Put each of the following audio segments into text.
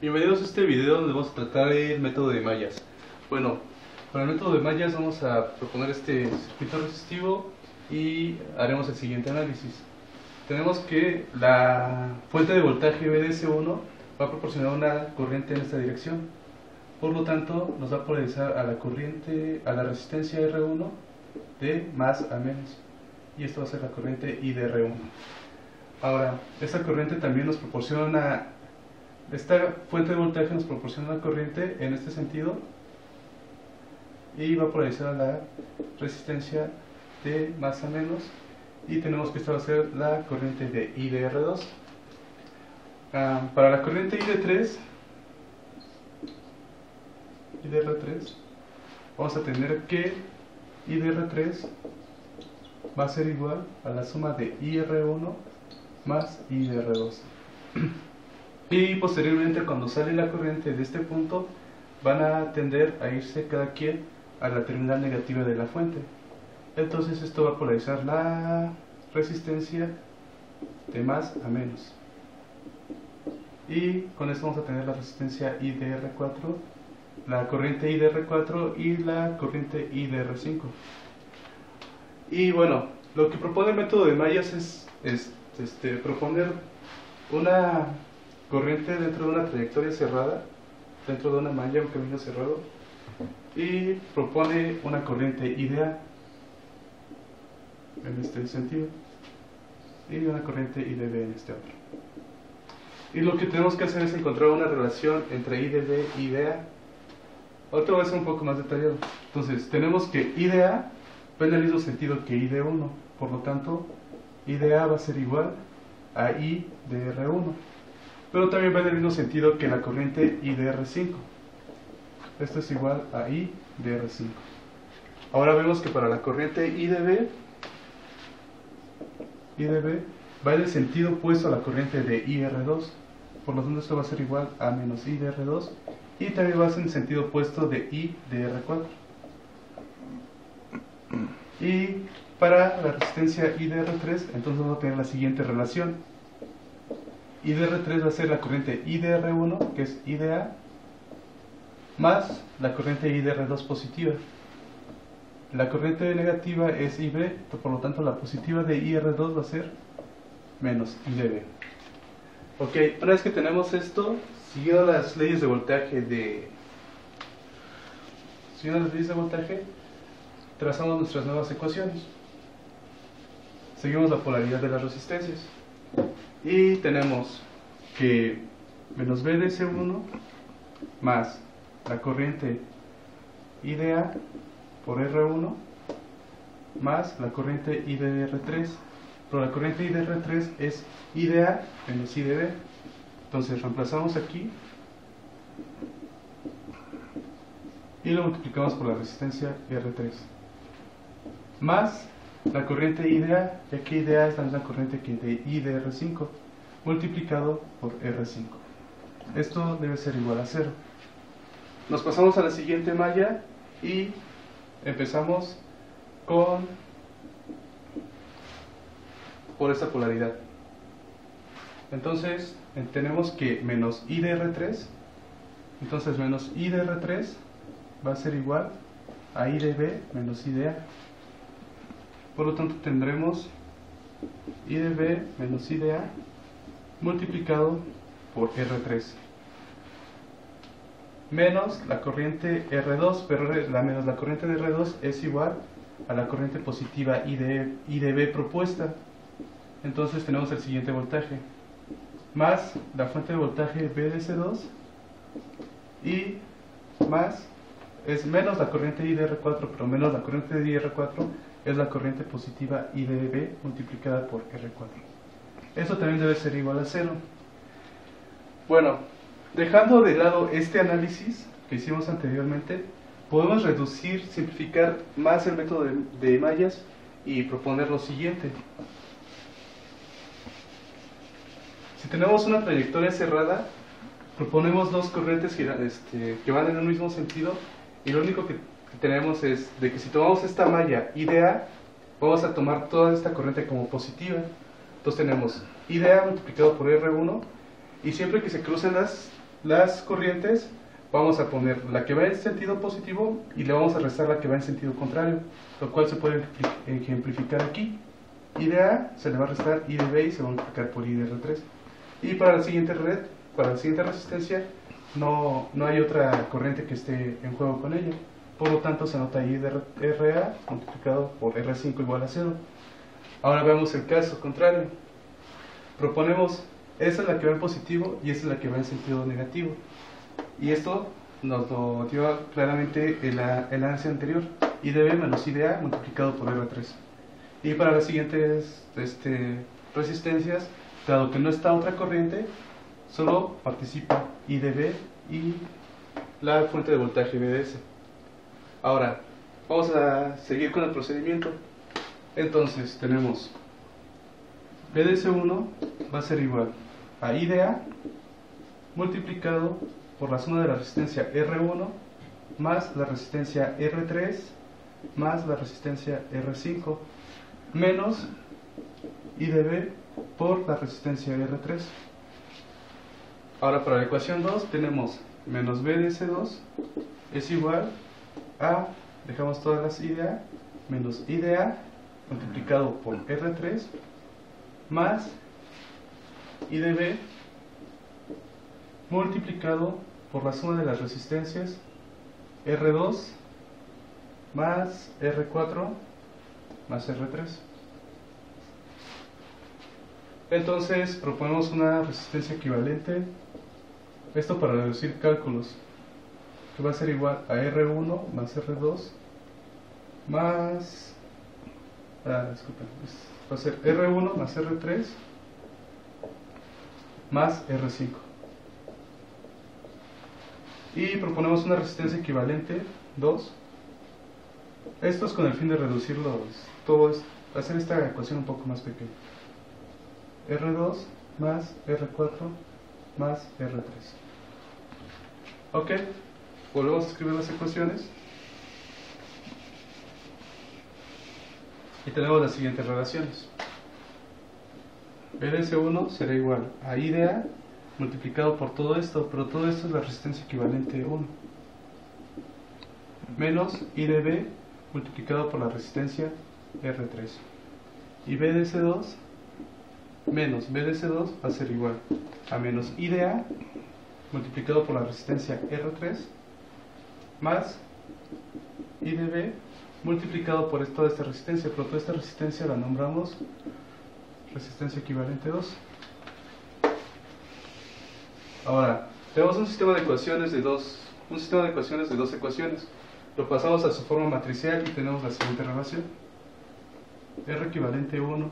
Bienvenidos a este video donde vamos a tratar el método de mallas. Bueno, para el método de mallas vamos a proponer este circuito resistivo y haremos el siguiente análisis. Tenemos que la fuente de voltaje VDS1 va a proporcionar una corriente en esta dirección. Por lo tanto, nos va a polarizar a la corriente, a la resistencia R1 de más a menos. Y esto va a ser la corriente I de R1. Ahora, esta corriente también nos proporciona esta fuente de voltaje nos proporciona una corriente en este sentido y va a polarizar a la resistencia de más a menos, y tenemos que esta va a ser la corriente de I de R2. Para la corriente I de R3 vamos a tener que I de R3 va a ser igual a la suma de IR1 más I de R2. Y posteriormente, cuando sale la corriente de este punto, van a tender a irse cada quien a la terminal negativa de la fuente. Entonces esto va a polarizar la resistencia de más a menos. Y con esto vamos a tener la resistencia I de R4, la corriente I de R4 y la corriente I de R5. Y bueno, lo que propone el método de mallas es proponer una corriente dentro de una trayectoria cerrada, dentro de una malla, un camino cerrado, y propone una corriente IDA en este sentido y una corriente IDB en este otro. Y lo que tenemos que hacer es encontrar una relación entre IDB y IDA. Ahorita va a ser un poco más detallado. Entonces, tenemos que IDA va en el mismo sentido que ID1, por lo tanto, IDA va a ser igual a I de R1. Pero también va en el mismo sentido que la corriente I de R5. Esto es igual a I de R5. Ahora vemos que para la corriente I de B va en el sentido opuesto a la corriente de IR2. Por lo tanto, esto va a ser igual a menos I de R2. Y también va a ser en el sentido opuesto de I de R4. Y para la resistencia I de R3, entonces vamos a tener la siguiente relación. I de R3 va a ser la corriente I de R1, que es I de A, más la corriente I de R2 positiva. La corriente negativa es IB, por lo tanto la positiva de IR2 va a ser menos I de B. Ok, una vez que tenemos esto, siguiendo las leyes de voltaje trazamos nuestras nuevas ecuaciones. Seguimos la polaridad de las resistencias. Y tenemos que menos VDS1 más la corriente I de A por R1 más la corriente I de R3. Pero la corriente I de R3 es I de A menos I de B. Entonces reemplazamos aquí y lo multiplicamos por la resistencia R3 más la corriente I de A, ya que I de A es la misma corriente que de I de R5, multiplicado por R5. Esto debe ser igual a 0. Nos pasamos a la siguiente malla y empezamos por esta polaridad. Entonces, tenemos que menos I de R3, entonces menos I de R3 va a ser igual a I de B menos I de A. Por lo tanto, tendremos I de B menos I de A multiplicado por R3 menos la corriente R2, pero menos la corriente de R2 es igual a la corriente positiva I de B propuesta. Entonces tenemos el siguiente voltaje más la fuente de voltaje VDS2 y más es menos la corriente I de R4, pero menos la corriente de R4 es la corriente positiva I de B multiplicada por R4. Eso también debe ser igual a 0. Bueno, dejando de lado este análisis que hicimos anteriormente, podemos reducir, simplificar más el método de mallas y proponer lo siguiente. Si tenemos una trayectoria cerrada, proponemos dos corrientes que van en un mismo sentido, y lo único que tenemos es de que si tomamos esta malla I de A, vamos a tomar toda esta corriente como positiva. Entonces tenemos I de A multiplicado por R1, y siempre que se crucen las corrientes, vamos a poner la que va en sentido positivo y le vamos a restar la que va en sentido contrario, lo cual se puede ejemplificar aquí. I de A se le va a restar I de B y se va a multiplicar por I de R3. Y para la siguiente red, para la siguiente resistencia, no hay otra corriente que esté en juego con ella. Por lo tanto, se anota I de RA multiplicado por R5 igual a 0. Ahora veamos el caso contrario. Proponemos, esa es la que va en positivo y esa es la que va en sentido negativo. Y esto nos lo dio claramente el análisis anterior. I de B menos I de A multiplicado por R3. Y para las siguientes resistencias, dado que no está otra corriente, solo participa I de B y la fuente de voltaje VDS. Ahora, vamos a seguir con el procedimiento. Entonces, tenemos VDS1 va a ser igual a I de A multiplicado por la suma de la resistencia R1 más la resistencia R3 más la resistencia R5 menos I de B por la resistencia R3. Ahora para la ecuación 2 tenemos menos VDS2 es igual a, dejamos todas las I de A, menos I de A multiplicado por R3 más I de B multiplicado por la suma de las resistencias R2 más R4 más R3. Entonces proponemos una resistencia equivalente, esto para reducir cálculos, que va a ser igual a R1 más R2 más disculpen, va a ser R1 más R3 más R5. Y proponemos una resistencia equivalente 2. Esto es con el fin de reducirlos, todo es hacer esta ecuación un poco más pequeña. R2 más R4 más R3. Ok, volvemos a escribir las ecuaciones y tenemos las siguientes relaciones. VDS1 será igual a I de A multiplicado por todo esto, pero todo esto es la resistencia equivalente 1 menos I de B multiplicado por la resistencia R3. Y VDS2 menos VDS2 va a ser igual a menos I de A multiplicado por la resistencia R3 más I de B multiplicado por toda esta resistencia, pero toda esta resistencia la nombramos resistencia equivalente 2. Ahora, tenemos un sistema de ecuaciones de dos ecuaciones. Lo pasamos a su forma matricial y tenemos la siguiente relación. R equivalente 1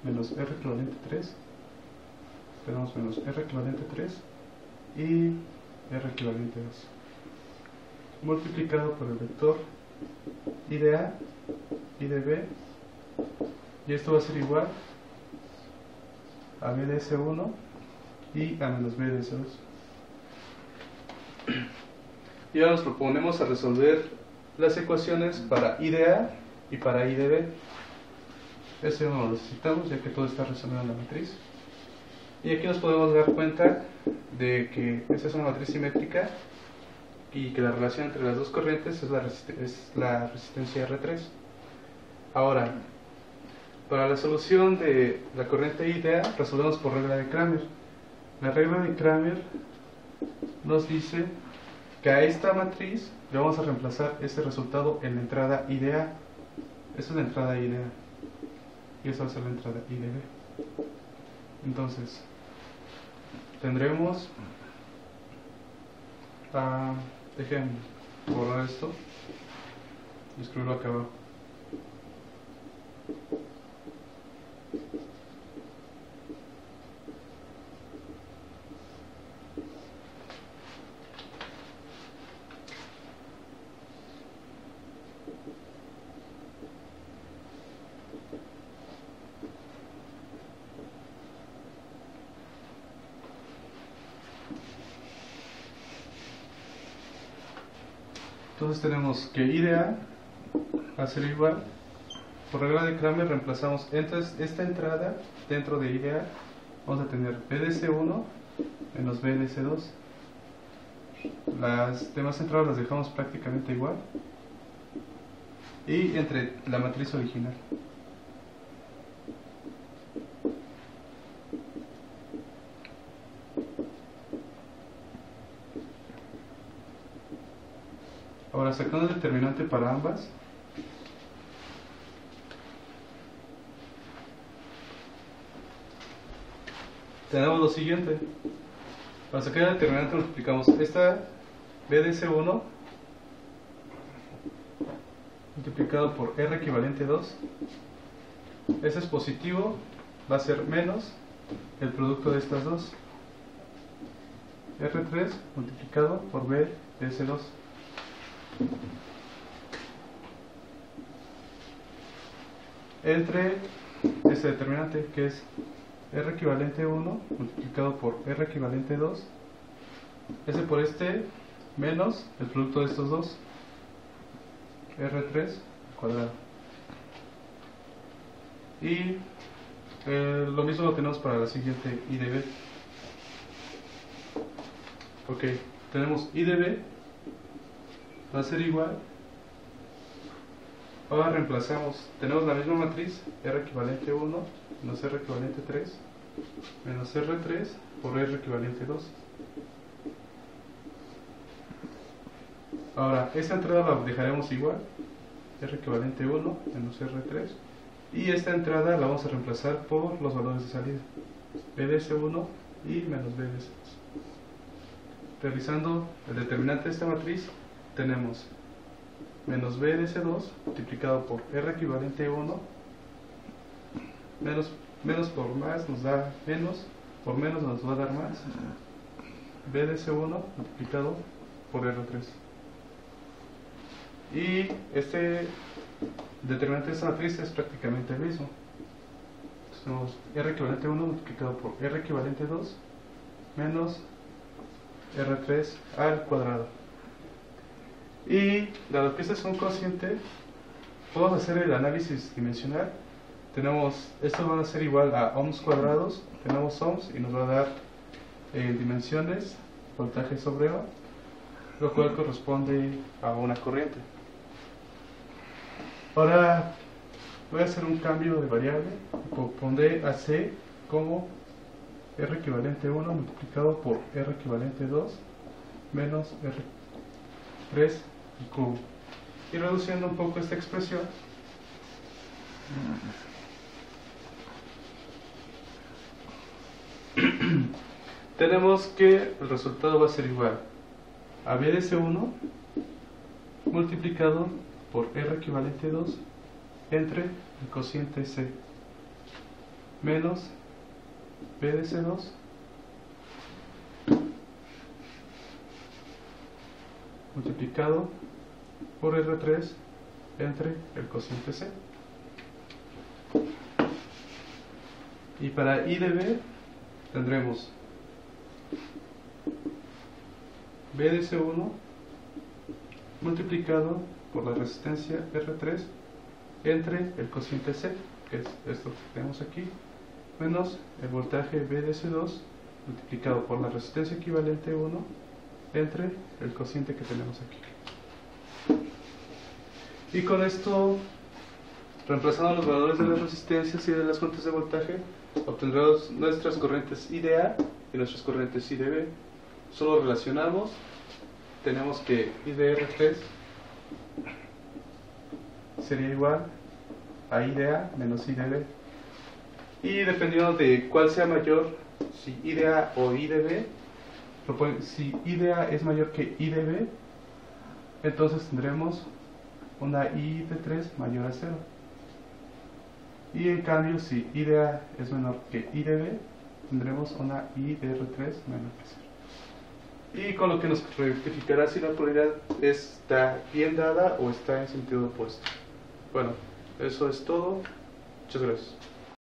menos R equivalente 3. Tenemos menos R equivalente 3 y R equivalente 2. Multiplicado por el vector I de A, I de B. Y esto va a ser igual a VDS1 y a menos VDS2. Y ahora nos proponemos a resolver las ecuaciones para I de A y para I de B. Eso no lo necesitamos ya que todo está resumido en la matriz. Y aquí nos podemos dar cuenta de que esta es una matriz simétrica y que la relación entre las dos corrientes es la resistencia R3. Ahora, para la solución de la corriente I de A resolvemos por regla de Cramer. La regla de Cramer nos dice que a esta matriz le vamos a reemplazar este resultado en la entrada I de A. Esa es la entrada I de A y esa va a ser la entrada I de B. Entonces tendremos déjenme borrar esto y escribirlo acá abajo. Entonces tenemos que I de A va a ser igual, por regla de Cramer reemplazamos entonces esta entrada dentro de I de A, vamos a tener VDS1 menos VDS2 Las demás entradas las dejamos prácticamente igual. Y entre la matriz original. Ahora, sacando el determinante para ambas, tenemos lo siguiente. Para sacar el determinante multiplicamos esta BDS1 multiplicado por R equivalente 2. Ese es positivo, va a ser menos el producto de estas dos. R3 multiplicado por BDS2. Entre este determinante que es R equivalente 1 multiplicado por R equivalente 2, ese por este menos el producto de estos dos, R3 cuadrado. Y lo mismo lo tenemos para la siguiente I de B. Ok, tenemos I de B va a ser igual. Ahora reemplazamos, tenemos la misma matriz, R equivalente 1 menos R equivalente 3 menos R3 por R equivalente 2. Ahora, esta entrada la dejaremos igual, R equivalente 1 menos R3, y esta entrada la vamos a reemplazar por los valores de salida, BDS1 y menos BDS2. Realizando el determinante de esta matriz, tenemos menos BDS2 multiplicado por R equivalente 1, menos por más nos da menos, por menos nos va a dar más, BDS1 multiplicado por R3. Y este determinante de esta matriz es prácticamente el mismo. Entonces tenemos R equivalente 1 multiplicado por R equivalente 2 menos R3 al cuadrado. Y dado que este es un cociente, podemos hacer el análisis dimensional. Tenemos, esto va a ser igual a ohms cuadrados, tenemos ohms y nos va a dar dimensiones, voltaje sobre ohm, lo cual corresponde a una corriente. Ahora voy a hacer un cambio de variable, pondré a C como R equivalente 1 multiplicado por R equivalente 2 menos R3 al cubo. Y reduciendo un poco esta expresión, tenemos que el resultado va a ser igual a BDS1 multiplicado por R equivalente 2 entre el cociente C menos BDS2 multiplicado por R3 entre el cociente C. Y para I de B tendremos BDS1 multiplicado por la resistencia R3 entre el cociente C, que es esto que tenemos aquí, menos el voltaje BDS2 multiplicado por la resistencia equivalente 1 entre el cociente que tenemos aquí. Y con esto, reemplazando los valores de las resistencias y de las fuentes de voltaje, obtendremos nuestras corrientes I de A y nuestras corrientes I de B. Solo relacionamos, tenemos que I de R3 sería igual a I de A menos I de B. Y dependiendo de cuál sea mayor, si I de A o I de B, si I de A es mayor que I de B, entonces tendremos una I de 3 mayor a 0. Y en cambio, si I de A es menor que I de B, tendremos una I de R3 menor que 0. Y con lo que nos rectificará si la polaridad está bien dada o está en sentido opuesto. Bueno, eso es todo. Muchas gracias.